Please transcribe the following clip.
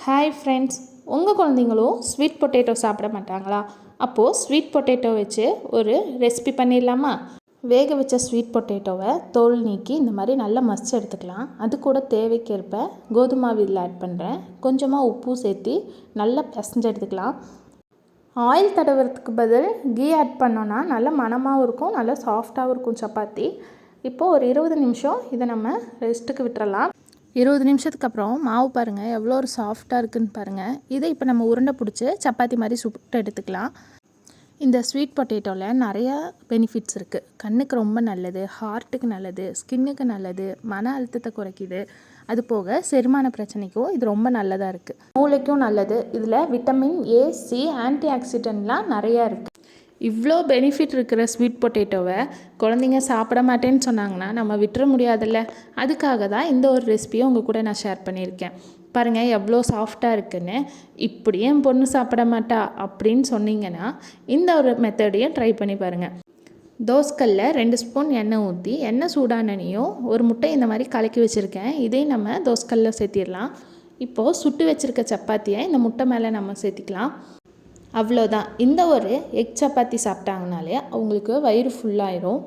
Hi friends, உங்கள் குழந்தைங்களும் sweet potato சாப்பிட மாட்டாங்களா? அப்போது ஸ்வீட் பொட்டேட்டோ வச்சு ஒரு ரெசிபி பண்ணிடலாமா? வேக வச்ச ஸ்வீட் பொட்டேட்டோவை தோல் நீக்கி இந்த மாதிரி நல்லா மசிச்சு எடுத்துக்கலாம். அது கூட தேவைக்கேற்ப கோதுமை மாவு இதில் ஆட் பண்ணுறேன். கொஞ்சமாக உப்பு சேர்த்து நல்லா பிசைஞ்சு எடுத்துக்கலாம். ஆயில் தடவுறதுக்கு பதில் கீ ஆட் பண்ணோன்னா நல்லா மணமாகவும் இருக்கும், நல்லா சாஃப்டாகவும் இருக்கும் சப்பாத்தி. இப்போது ஒரு 20 நிமிஷம் இதை நம்ம ரெஸ்ட்டுக்கு விட்டுறலாம். 20 நிமிஷத்துக்கு அப்புறம் மாவு பாருங்கள் எவ்வளோ ஒரு சாஃப்டாக இருக்குதுன்னு பாருங்கள். இதை இப்போ நம்ம உருண்டை பிடிச்சி சப்பாத்தி மாதிரி சுட்டு எடுத்துக்கலாம். இந்த ஸ்வீட் பொட்டேட்டோவில் நிறையா பெனிஃபிட்ஸ் இருக்குது. கண்ணுக்கு ரொம்ப நல்லது, ஹார்ட்டுக்கு நல்லது, ஸ்கின்னுக்கு நல்லது, மன அழுத்தத்தை குறைக்குது. அது போக செரிமான பிரச்சனைக்கும் இது ரொம்ப நல்லதாக இருக்குது. மூளைக்கும் நல்லது. இதில் விட்டமின் ஏ, சி, ஆன்டி ஆக்சிடென்ட்லாம் நிறையா இருக்குது. இவ்வளோ பெனிஃபிட் இருக்கிற ஸ்வீட் பொட்டேட்டோவை குழந்தைங்க சாப்பிட மாட்டேன்னு சொன்னாங்கன்னா நம்ம விட்டுற முடியாதுல்ல. அதுக்காக தான் இந்த ஒரு ரெசிபியை உங்கள் கூட நான் ஷேர் பண்ணியிருக்கேன். பாருங்கள் எவ்வளோ சாஃப்டாக இருக்குன்னு. இப்படியே என் பொண்ணு சாப்பிட மாட்டா அப்படின்னு சொன்னீங்கன்னா இந்த ஒரு மெத்தடையும் ட்ரை பண்ணி பாருங்கள். தோசைக்கல்ல 2 ஸ்பூன் எண்ணெய் ஊற்றி, எண்ணெய் சூடானனையும் ஒரு முட்டை இந்த மாதிரி கலக்கி வச்சுருக்கேன். இதையும் நம்ம தோசைக்கல்ல சேர்த்திடலாம். இப்போது சுட்டு வச்சுருக்க சப்பாத்தியை இந்த முட்டை மேலே நம்ம சேர்த்திக்கலாம். அவ்வளோதான். இந்த ஒரு எக் சப்பாத்தி சாப்பிட்டாங்கனாலே அவங்களுக்கு வயிறு ஃபுல்லாயிரும்.